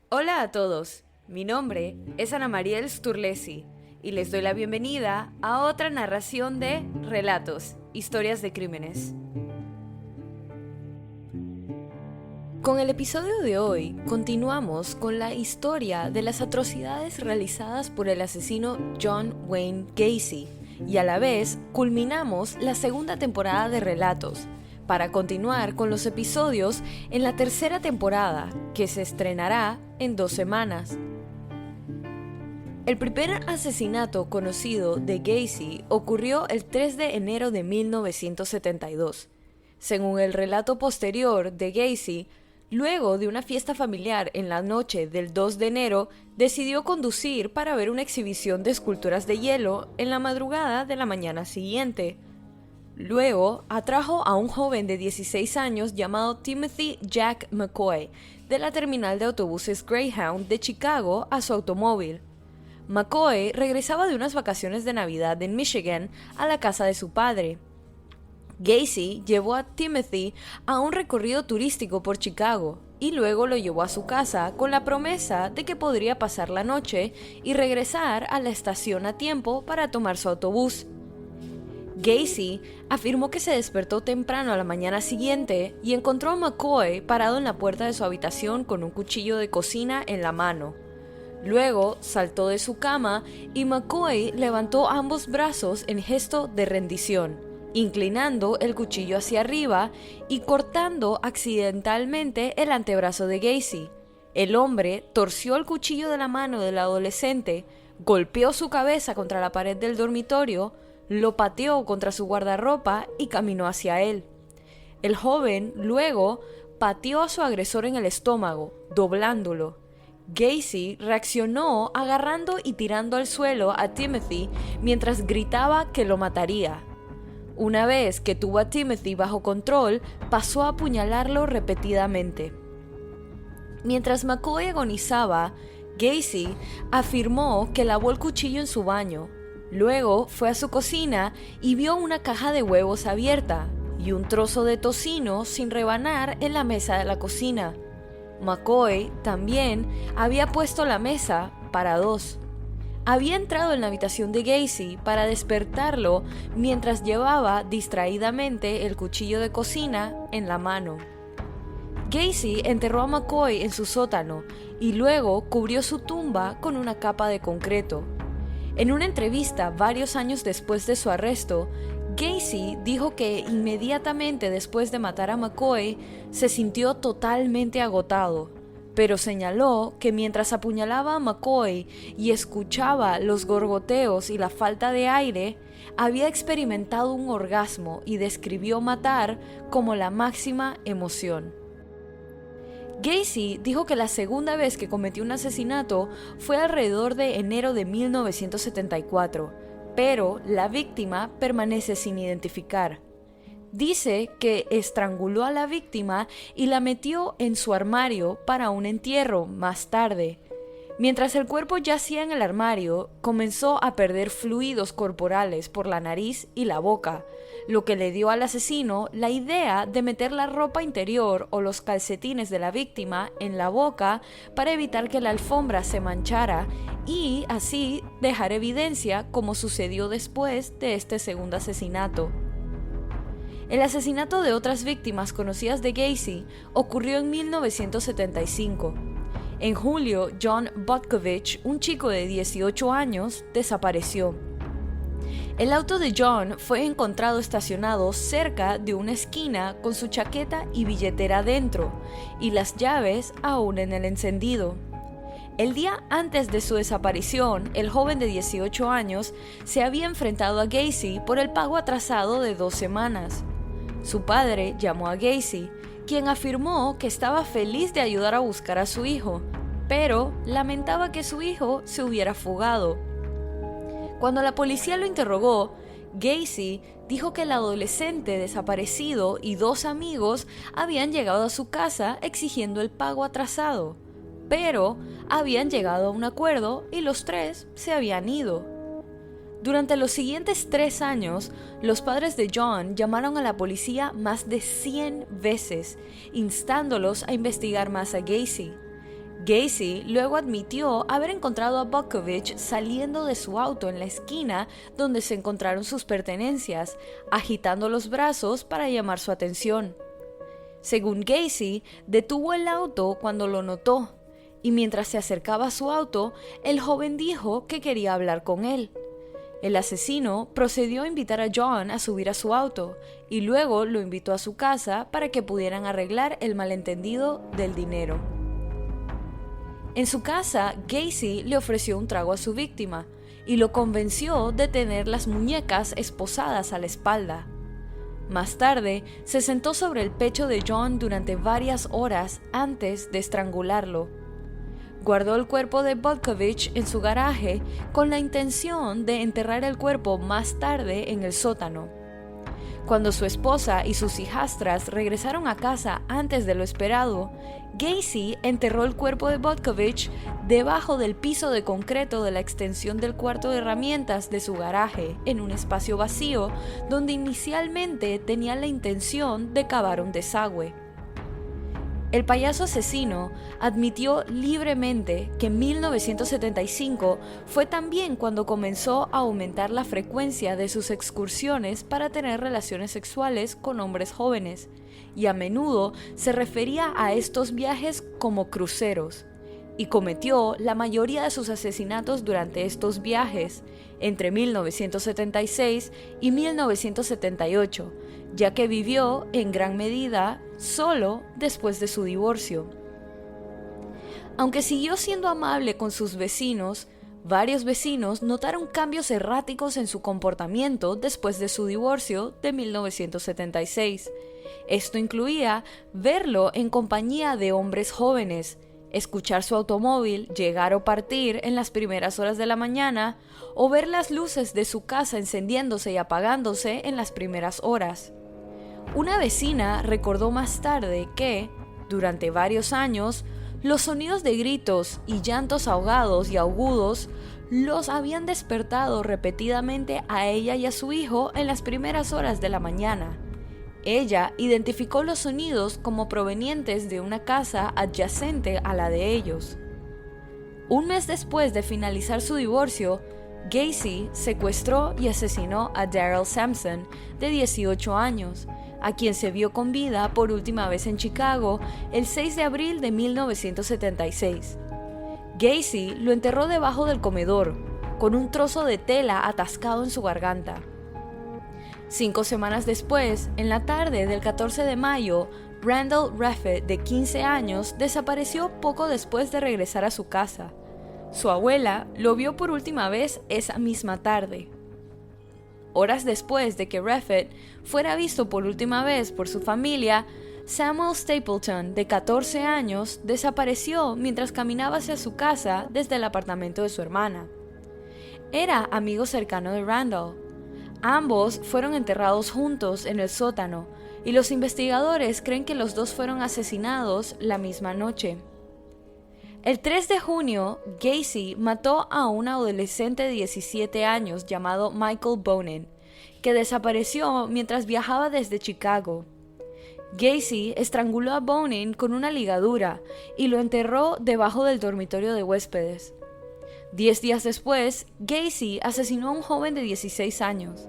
Hola a todos, mi nombre es Ana Mariel Sturlesi y les doy la bienvenida a otra narración de Relatos, Historias de Crímenes. Con el episodio de hoy continuamos con la historia de las atrocidades realizadas por el asesino John Wayne Gacy y a la vez culminamos la segunda temporada de Relatos para continuar con los episodios en la tercera temporada que se estrenará en 2 semanas. El primer asesinato conocido de Gacy ocurrió el 3 de enero de 1972. Según el relato posterior de Gacy, luego de una fiesta familiar en la noche del 2 de enero, decidió conducir para ver una exhibición de esculturas de hielo en la madrugada de la mañana siguiente. Luego, atrajo a un joven de 16 años llamado Timothy Jack McCoy de la terminal de autobuses Greyhound de Chicago a su automóvil. McCoy regresaba de unas vacaciones de Navidad en Michigan a la casa de su padre. Gacy llevó a Timothy a un recorrido turístico por Chicago y luego lo llevó a su casa con la promesa de que podría pasar la noche y regresar a la estación a tiempo para tomar su autobús. Gacy afirmó que se despertó temprano a la mañana siguiente y encontró a McCoy parado en la puerta de su habitación con un cuchillo de cocina en la mano. Luego saltó de su cama y McCoy levantó ambos brazos en gesto de rendición, inclinando el cuchillo hacia arriba y cortando accidentalmente el antebrazo de Gacy. El hombre torció el cuchillo de la mano del adolescente, golpeó su cabeza contra la pared del dormitorio, lo pateó contra su guardarropa y caminó hacia él. El joven luego pateó a su agresor en el estómago, doblándolo. Gacy reaccionó agarrando y tirando al suelo a Timothy mientras gritaba que lo mataría. Una vez que tuvo a Timothy bajo control, pasó a apuñalarlo repetidamente. Mientras McCoy agonizaba, Gacy afirmó que lavó el cuchillo en su baño. Luego fue a su cocina y vio una caja de huevos abierta y un trozo de tocino sin rebanar en la mesa de la cocina. McCoy también había puesto la mesa para 2. Había entrado en la habitación de Gacy para despertarlo mientras llevaba distraídamente el cuchillo de cocina en la mano. Gacy enterró a McCoy en su sótano y luego cubrió su tumba con una capa de concreto. En una entrevista varios años después de su arresto, Gacy dijo que inmediatamente después de matar a McCoy se sintió totalmente agotado, pero señaló que mientras apuñalaba a McCoy y escuchaba los gorgoteos y la falta de aire, había experimentado un orgasmo y describió matar como la máxima emoción. Gacy dijo que la segunda vez que cometió un asesinato fue alrededor de enero de 1974, pero la víctima permanece sin identificar. Dice que estranguló a la víctima y la metió en su armario para un entierro más tarde. Mientras el cuerpo yacía en el armario, comenzó a perder fluidos corporales por la nariz y la boca, lo que le dio al asesino la idea de meter la ropa interior o los calcetines de la víctima en la boca para evitar que la alfombra se manchara y así dejar evidencia como sucedió después de este segundo asesinato. El asesinato de otras víctimas conocidas de Gacy ocurrió en 1975. En julio, John Butkovich, un chico de 18 años, desapareció. El auto de John fue encontrado estacionado cerca de una esquina con su chaqueta y billetera dentro, y las llaves aún en el encendido. El día antes de su desaparición, el joven de 18 años se había enfrentado a Gacy por el pago atrasado de 2 semanas. Su padre llamó a Gacy, quien afirmó que estaba feliz de ayudar a buscar a su hijo, pero lamentaba que su hijo se hubiera fugado. Cuando la policía lo interrogó, Gacy dijo que el adolescente desaparecido y 2 amigos habían llegado a su casa exigiendo el pago atrasado, pero habían llegado a un acuerdo y los 3 se habían ido. Durante los siguientes 3 años, los padres de John llamaron a la policía más de 100 veces, instándolos a investigar más a Gacy. Gacy luego admitió haber encontrado a Butkovich saliendo de su auto en la esquina donde se encontraron sus pertenencias, agitando los brazos para llamar su atención. Según Gacy, detuvo el auto cuando lo notó, y mientras se acercaba a su auto, el joven dijo que quería hablar con él. El asesino procedió a invitar a John a subir a su auto, y luego lo invitó a su casa para que pudieran arreglar el malentendido del dinero. En su casa, Gacy le ofreció un trago a su víctima y lo convenció de tener las muñecas esposadas a la espalda. Más tarde, se sentó sobre el pecho de John durante varias horas antes de estrangularlo. Guardó el cuerpo de Butkovich en su garaje con la intención de enterrar el cuerpo más tarde en el sótano. Cuando su esposa y sus hijastras regresaron a casa antes de lo esperado, Gacy enterró el cuerpo de Butkovich debajo del piso de concreto de la extensión del cuarto de herramientas de su garaje, en un espacio vacío donde inicialmente tenía la intención de cavar un desagüe. El payaso asesino admitió libremente que en 1975 fue también cuando comenzó a aumentar la frecuencia de sus excursiones para tener relaciones sexuales con hombres jóvenes, y a menudo se refería a estos viajes como cruceros, y cometió la mayoría de sus asesinatos durante estos viajes, entre 1976 y 1978, ya que vivió en gran medida solo después de su divorcio. Aunque siguió siendo amable con sus vecinos, varios vecinos notaron cambios erráticos en su comportamiento después de su divorcio de 1976. Esto incluía verlo en compañía de hombres jóvenes, escuchar su automóvil llegar o partir en las primeras horas de la mañana, o ver las luces de su casa encendiéndose y apagándose en las primeras horas. Una vecina recordó más tarde que, durante varios años, los sonidos de gritos y llantos ahogados y agudos los habían despertado repetidamente a ella y a su hijo en las primeras horas de la mañana. Ella identificó los sonidos como provenientes de una casa adyacente a la de ellos. Un mes después de finalizar su divorcio, Gacy secuestró y asesinó a Daryl Sampson, de 18 años, a quien se vio con vida por última vez en Chicago el 6 de abril de 1976. Gacy lo enterró debajo del comedor, con un trozo de tela atascado en su garganta. 5 semanas después, en la tarde del 14 de mayo, Randall Reffett, de 15 años, desapareció poco después de regresar a su casa. Su abuela lo vio por última vez esa misma tarde. Horas después de que Reffett fuera visto por última vez por su familia, Samuel Stapleton, de 14 años, desapareció mientras caminaba hacia su casa desde el apartamento de su hermana. Era amigo cercano de Randall. Ambos fueron enterrados juntos en el sótano, y los investigadores creen que los dos fueron asesinados la misma noche. El 3 de junio, Gacy mató a un adolescente de 17 años llamado Michael Bonin, que desapareció mientras viajaba desde Chicago. Gacy estranguló a Bonin con una ligadura y lo enterró debajo del dormitorio de huéspedes. 10 días después, Gacy asesinó a un joven de 16 años.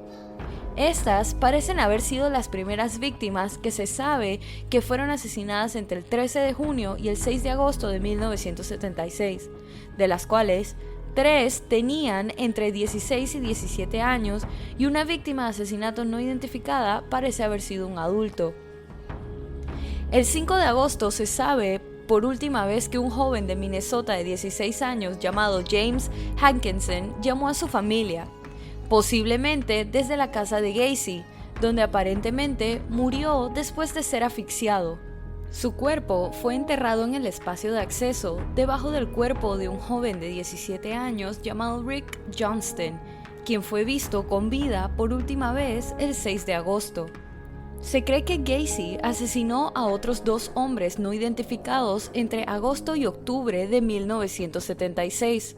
Estas parecen haber sido las primeras víctimas que se sabe que fueron asesinadas entre el 13 de junio y el 6 de agosto de 1976, de las cuales 3 tenían entre 16 y 17 años y una víctima de asesinato no identificada parece haber sido un adulto. El 5 de agosto se sabe por última vez que un joven de Minnesota de 16 años llamado James Hankinson llamó a su familia, posiblemente desde la casa de Gacy, donde aparentemente murió después de ser asfixiado. Su cuerpo fue enterrado en el espacio de acceso, debajo del cuerpo de un joven de 17 años llamado Rick Johnston, quien fue visto con vida por última vez el 6 de agosto. Se cree que Gacy asesinó a otros 2 hombres no identificados entre agosto y octubre de 1976.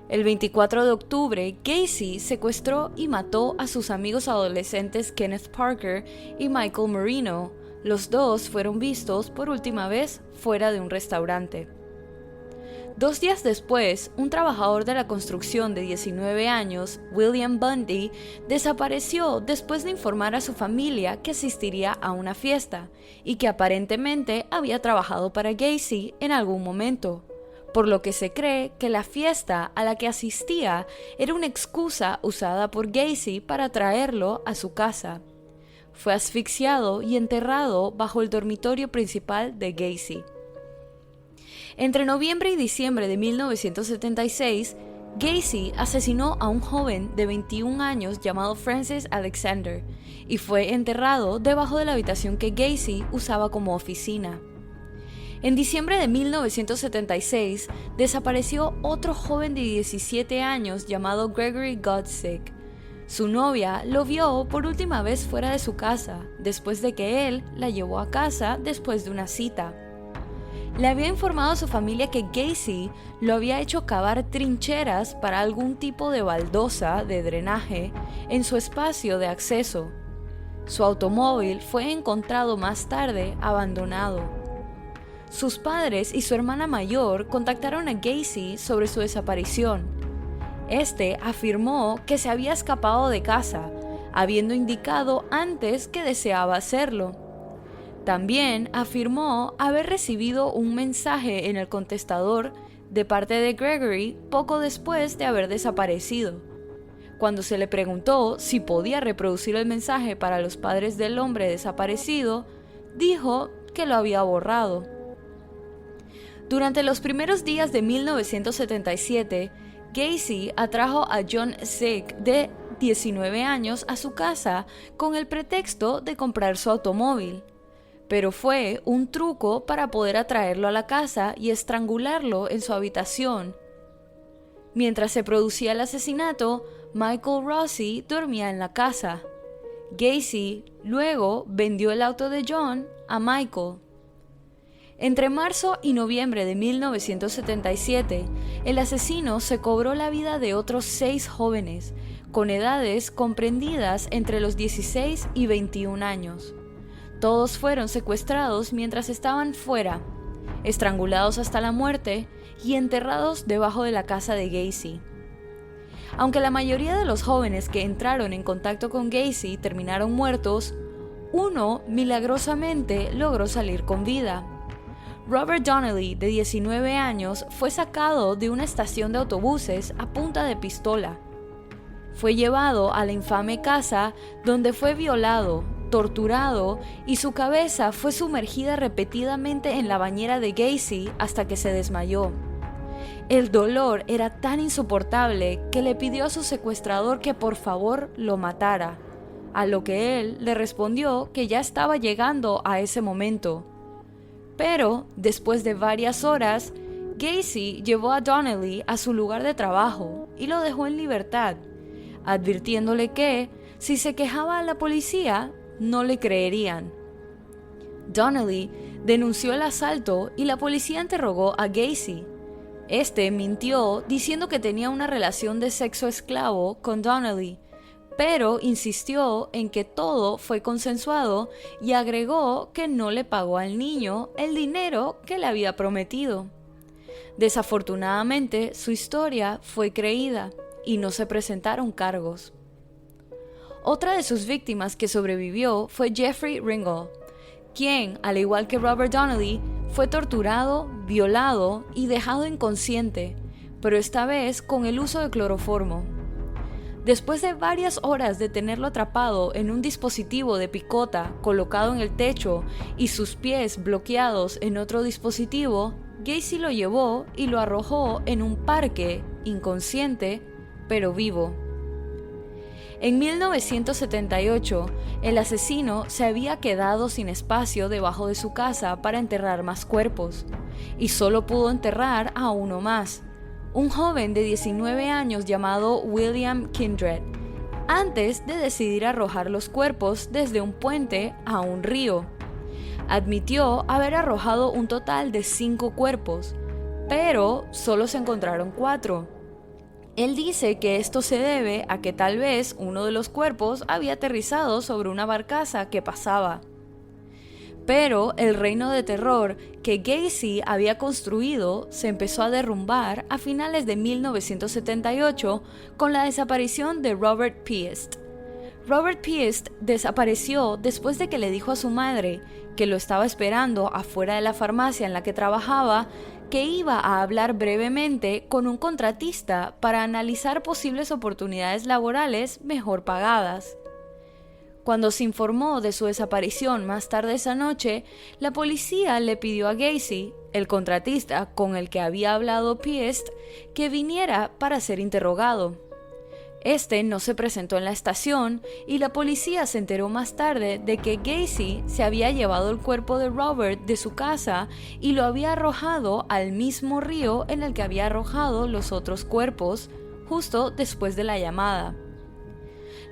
El 24 de octubre, Gacy secuestró y mató a sus amigos adolescentes Kenneth Parker y Michael Marino. Los dos fueron vistos por última vez fuera de un restaurante. 2 días después, un trabajador de la construcción de 19 años, William Bundy, desapareció después de informar a su familia que asistiría a una fiesta y que aparentemente había trabajado para Gacy en algún momento, por lo que se cree que la fiesta a la que asistía era una excusa usada por Gacy para traerlo a su casa. Fue asfixiado y enterrado bajo el dormitorio principal de Gacy. Entre noviembre y diciembre de 1976, Gacy asesinó a un joven de 21 años llamado Francis Alexander y fue enterrado debajo de la habitación que Gacy usaba como oficina. En diciembre de 1976, desapareció otro joven de 17 años llamado Gregory Godzik. Su novia lo vio por última vez fuera de su casa, después de que él la llevó a casa después de una cita. Le había informado a su familia que Gacy lo había hecho cavar trincheras para algún tipo de baldosa de drenaje en su espacio de acceso. Su automóvil fue encontrado más tarde abandonado. Sus padres y su hermana mayor contactaron a Gacy sobre su desaparición. Este afirmó que se había escapado de casa, habiendo indicado antes que deseaba hacerlo. También afirmó haber recibido un mensaje en el contestador de parte de Gregory poco después de haber desaparecido. Cuando se le preguntó si podía reproducir el mensaje para los padres del hombre desaparecido, dijo que lo había borrado. Durante los primeros días de 1977, Gacy atrajo a John Zick, de 19 años, a su casa con el pretexto de comprar su automóvil. Pero fue un truco para poder atraerlo a la casa y estrangularlo en su habitación. Mientras se producía el asesinato, Michael Rossi dormía en la casa. Gacy luego vendió el auto de John a Michael. Entre marzo y noviembre de 1977, el asesino se cobró la vida de otros 6 jóvenes, con edades comprendidas entre los 16 y 21 años. Todos fueron secuestrados mientras estaban fuera, estrangulados hasta la muerte y enterrados debajo de la casa de Gacy. Aunque la mayoría de los jóvenes que entraron en contacto con Gacy terminaron muertos, uno milagrosamente logró salir con vida. Robert Donnelly, de 19 años, fue sacado de una estación de autobuses a punta de pistola. Fue llevado a la infame casa donde fue violado, torturado y su cabeza fue sumergida repetidamente en la bañera de Gacy hasta que se desmayó. El dolor era tan insoportable que le pidió a su secuestrador que por favor lo matara, a lo que él le respondió que ya estaba llegando a ese momento. Pero, después de varias horas, Gacy llevó a Donnelly a su lugar de trabajo y lo dejó en libertad, advirtiéndole que, si se quejaba a la policía, no le creerían. Donnelly denunció el asalto y la policía interrogó a Gacy. Este mintió diciendo que tenía una relación de sexo esclavo con Donnelly, pero insistió en que todo fue consensuado y agregó que no le pagó al niño el dinero que le había prometido. Desafortunadamente, su historia fue creída y no se presentaron cargos. Otra de sus víctimas que sobrevivió fue Jeffrey Ringgold, quien, al igual que Robert Donnelly, fue torturado, violado y dejado inconsciente, pero esta vez con el uso de cloroformo. Después de varias horas de tenerlo atrapado en un dispositivo de picota colocado en el techo y sus pies bloqueados en otro dispositivo, Gacy lo llevó y lo arrojó en un parque, inconsciente, pero vivo. En 1978, el asesino se había quedado sin espacio debajo de su casa para enterrar más cuerpos, y solo pudo enterrar a uno más, un joven de 19 años llamado William Kindred, antes de decidir arrojar los cuerpos desde un puente a un río. Admitió haber arrojado un total de 5 cuerpos, pero solo se encontraron 4. Él dice que esto se debe a que tal vez uno de los cuerpos había aterrizado sobre una barcaza que pasaba. Pero el reino de terror que Gacy había construido se empezó a derrumbar a finales de 1978 con la desaparición de Robert Piest. Robert Piest desapareció después de que le dijo a su madre, que lo estaba esperando afuera de la farmacia en la que trabajaba, que iba a hablar brevemente con un contratista para analizar posibles oportunidades laborales mejor pagadas. Cuando se informó de su desaparición más tarde esa noche, la policía le pidió a Gacy, el contratista con el que había hablado Piest, que viniera para ser interrogado. Este no se presentó en la estación y la policía se enteró más tarde de que Gacy se había llevado el cuerpo de Robert de su casa y lo había arrojado al mismo río en el que había arrojado los otros cuerpos, justo después de la llamada.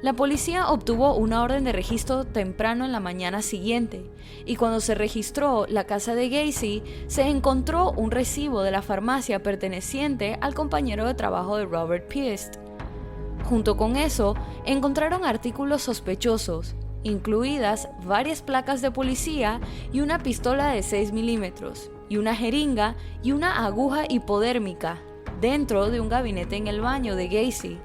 La policía obtuvo una orden de registro temprano en la mañana siguiente, y cuando se registró la casa de Gacy, se encontró un recibo de la farmacia perteneciente al compañero de trabajo de Robert Piest. Junto con eso, encontraron artículos sospechosos, incluidas varias placas de policía y una pistola de 6 milímetros, y una jeringa y una aguja hipodérmica, dentro de un gabinete en el baño de Gacy.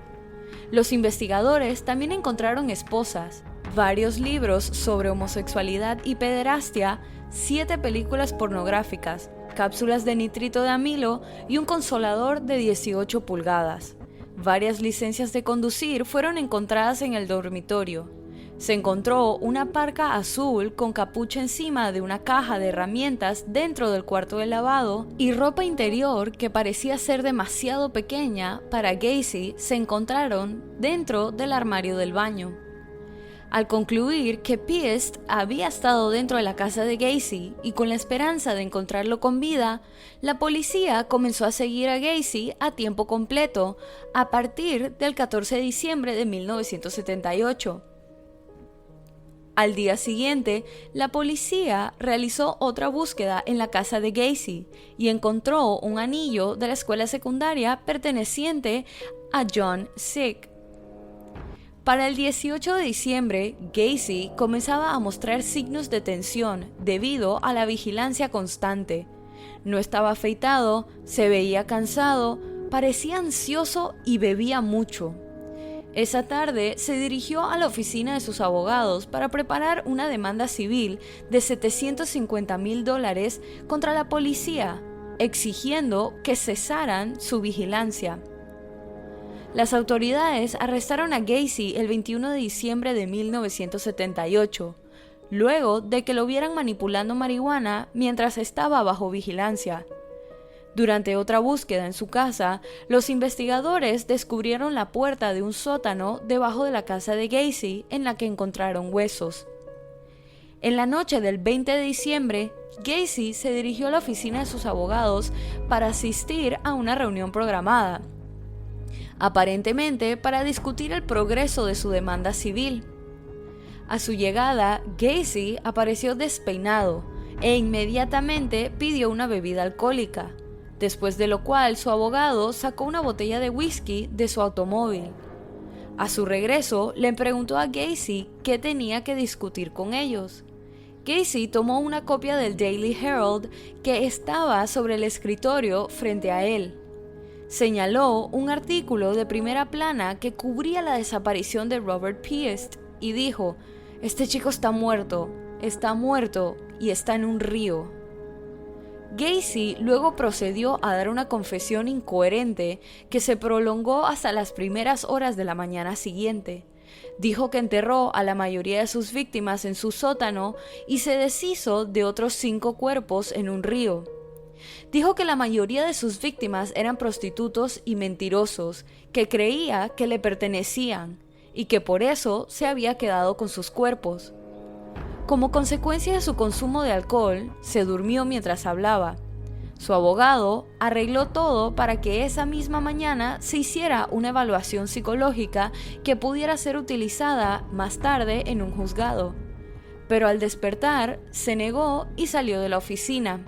Los investigadores también encontraron esposas, varios libros sobre homosexualidad y pederastia, 7 películas pornográficas, cápsulas de nitrito de amilo y un consolador de 18 pulgadas. Varias licencias de conducir fueron encontradas en el dormitorio. Se encontró una parca azul con capucha encima de una caja de herramientas dentro del cuarto de lavado y ropa interior que parecía ser demasiado pequeña para Gacy se encontraron dentro del armario del baño. Al concluir que Piest había estado dentro de la casa de Gacy y con la esperanza de encontrarlo con vida, la policía comenzó a seguir a Gacy a tiempo completo a partir del 14 de diciembre de 1978. Al día siguiente, la policía realizó otra búsqueda en la casa de Gacy y encontró un anillo de la escuela secundaria perteneciente a John Sick. Para el 18 de diciembre, Gacy comenzaba a mostrar signos de tensión debido a la vigilancia constante. No estaba afeitado, se veía cansado, parecía ansioso y bebía mucho. Esa tarde se dirigió a la oficina de sus abogados para preparar una demanda civil de $750,000 contra la policía, exigiendo que cesaran su vigilancia. Las autoridades arrestaron a Gacy el 21 de diciembre de 1978, luego de que lo vieran manipulando marihuana mientras estaba bajo vigilancia. Durante otra búsqueda en su casa, los investigadores descubrieron la puerta de un sótano debajo de la casa de Gacy en la que encontraron huesos. En la noche del 20 de diciembre, Gacy se dirigió a la oficina de sus abogados para asistir a una reunión programada, aparentemente para discutir el progreso de su demanda civil. A su llegada, Gacy apareció despeinado e inmediatamente pidió una bebida alcohólica, después de lo cual su abogado sacó una botella de whisky de su automóvil. A su regreso, le preguntó a Gacy qué tenía que discutir con ellos. Gacy tomó una copia del Daily Herald que estaba sobre el escritorio frente a él. Señaló un artículo de primera plana que cubría la desaparición de Robert Piest y dijo: "Este chico está muerto y está en un río". Gacy luego procedió a dar una confesión incoherente que se prolongó hasta las primeras horas de la mañana siguiente. Dijo que enterró a la mayoría de sus víctimas en su sótano y se deshizo de otros 5 cuerpos en un río. Dijo que la mayoría de sus víctimas eran prostitutos y mentirosos, que creía que le pertenecían y que por eso se había quedado con sus cuerpos. Como consecuencia de su consumo de alcohol, se durmió mientras hablaba. Su abogado arregló todo para que esa misma mañana se hiciera una evaluación psicológica que pudiera ser utilizada más tarde en un juzgado. Pero al despertar, se negó y salió de la oficina.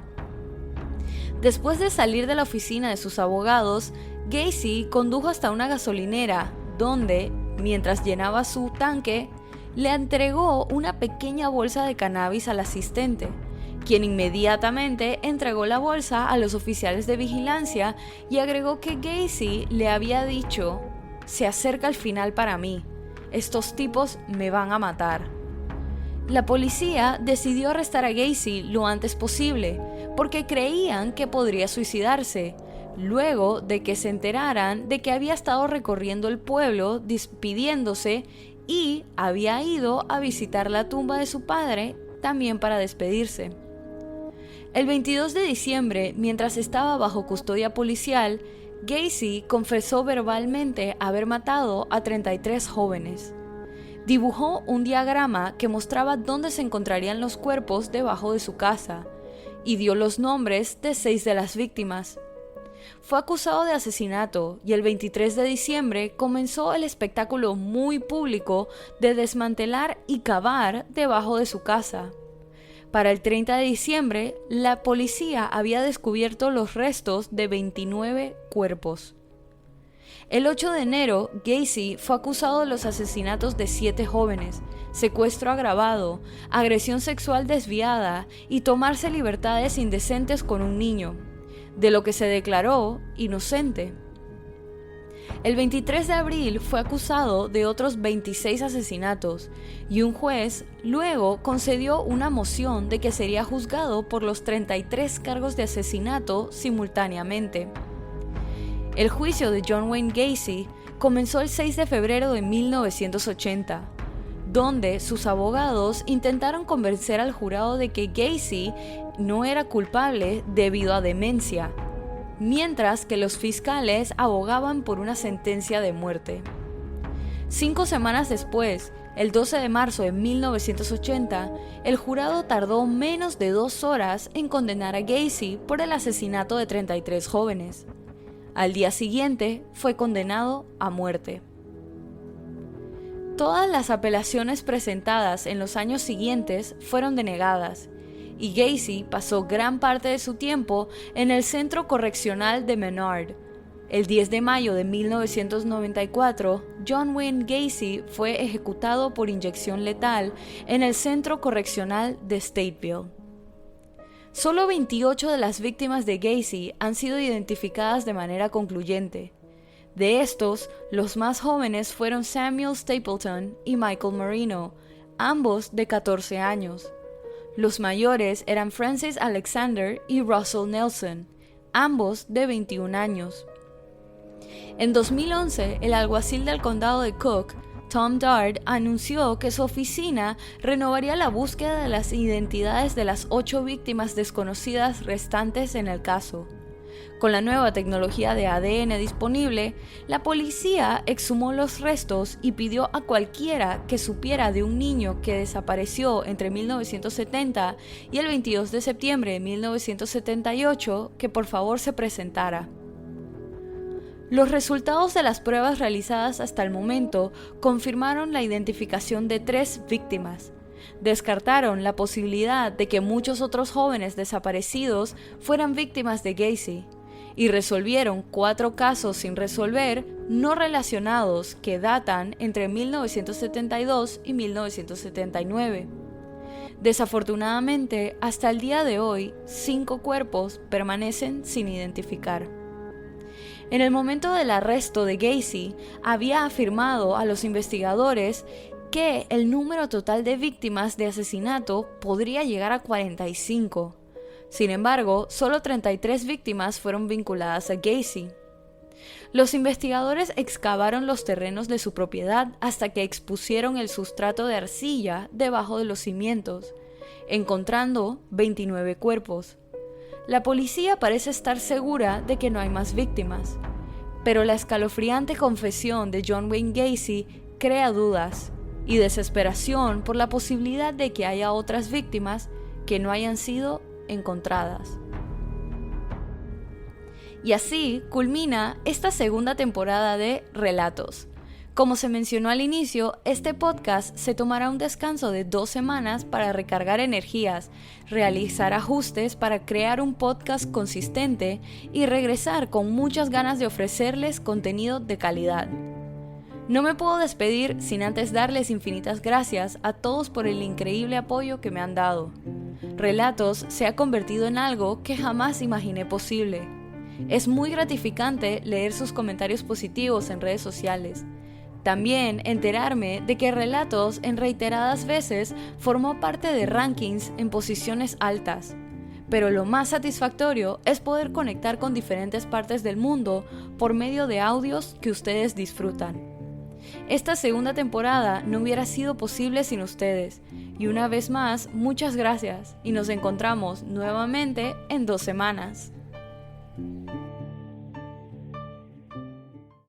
Después de salir de la oficina de sus abogados, Gacy condujo hasta una gasolinera donde, mientras llenaba su tanque, le entregó una pequeña bolsa de cannabis al asistente, quien inmediatamente entregó la bolsa a los oficiales de vigilancia y agregó que Gacy le había dicho: "Se acerca el final para mí, estos tipos me van a matar". La policía decidió arrestar a Gacy lo antes posible, porque creían que podría suicidarse, luego de que se enteraran de que había estado recorriendo el pueblo despidiéndose y había ido a visitar la tumba de su padre también para despedirse. El 22 de diciembre, mientras estaba bajo custodia policial, Gacy confesó verbalmente haber matado a 33 jóvenes. Dibujó un diagrama que mostraba dónde se encontrarían los cuerpos debajo de su casa y dio los nombres de 6 de las víctimas. Fue acusado de asesinato y el 23 de diciembre comenzó el espectáculo muy público de desmantelar y cavar debajo de su casa. Para el 30 de diciembre, la policía había descubierto los restos de 29 cuerpos. El 8 de enero, Gacy fue acusado de los asesinatos de 7 jóvenes, secuestro agravado, agresión sexual desviada y tomarse libertades indecentes con un niño, de lo que se declaró inocente. El 23 de abril fue acusado de otros 26 asesinatos y un juez luego concedió una moción de que sería juzgado por los 33 cargos de asesinato simultáneamente. El juicio de John Wayne Gacy comenzó el 6 de febrero de 1980, donde sus abogados intentaron convencer al jurado de que Gacy no era culpable debido a demencia, mientras que los fiscales abogaban por una sentencia de muerte. 5 semanas después, el 12 de marzo de 1980, el jurado tardó menos de 2 horas en condenar a Gacy por el asesinato de 33 jóvenes. Al día siguiente, fue condenado a muerte. Todas las apelaciones presentadas en los años siguientes fueron denegadas, y Gacy pasó gran parte de su tiempo en el Centro Correccional de Menard. El 10 de mayo de 1994, John Wayne Gacy fue ejecutado por inyección letal en el Centro Correccional de Stateville. Solo 28 de las víctimas de Gacy han sido identificadas de manera concluyente. De estos, los más jóvenes fueron Samuel Stapleton y Michael Marino, ambos de 14 años. Los mayores eran Francis Alexander y Russell Nelson, ambos de 21 años. En 2011, el alguacil del condado de Cook, Tom Dart, anunció que su oficina renovaría la búsqueda de las identidades de las 8 víctimas desconocidas restantes en el caso. Con la nueva tecnología de ADN disponible, la policía exhumó los restos y pidió a cualquiera que supiera de un niño que desapareció entre 1970 y el 22 de septiembre de 1978 que por favor se presentara. Los resultados de las pruebas realizadas hasta el momento confirmaron la identificación de 3 víctimas. Descartaron la posibilidad de que muchos otros jóvenes desaparecidos fueran víctimas de Gacy y resolvieron 4 casos sin resolver no relacionados que datan entre 1972 y 1979. Desafortunadamente, hasta el día de hoy, 5 cuerpos permanecen sin identificar. En el momento del arresto de Gacy, había afirmado a los investigadores que el número total de víctimas de asesinato podría llegar a 45. Sin embargo, solo 33 víctimas fueron vinculadas a Gacy. Los investigadores excavaron los terrenos de su propiedad hasta que expusieron el sustrato de arcilla debajo de los cimientos, encontrando 29 cuerpos. La policía parece estar segura de que no hay más víctimas, pero la escalofriante confesión de John Wayne Gacy crea dudas y desesperación por la posibilidad de que haya otras víctimas que no hayan sido encontradas. Y así culmina esta segunda temporada de Relatos. Como se mencionó al inicio, este podcast se tomará un descanso de 2 semanas para recargar energías, realizar ajustes para crear un podcast consistente y regresar con muchas ganas de ofrecerles contenido de calidad. No me puedo despedir sin antes darles infinitas gracias a todos por el increíble apoyo que me han dado. Relatos se ha convertido en algo que jamás imaginé posible. Es muy gratificante leer sus comentarios positivos en redes sociales. También enterarme de que Relatos en reiteradas veces formó parte de rankings en posiciones altas. Pero lo más satisfactorio es poder conectar con diferentes partes del mundo por medio de audios que ustedes disfrutan. Esta segunda temporada no hubiera sido posible sin ustedes, y una vez más, muchas gracias, y nos encontramos nuevamente en 2 semanas.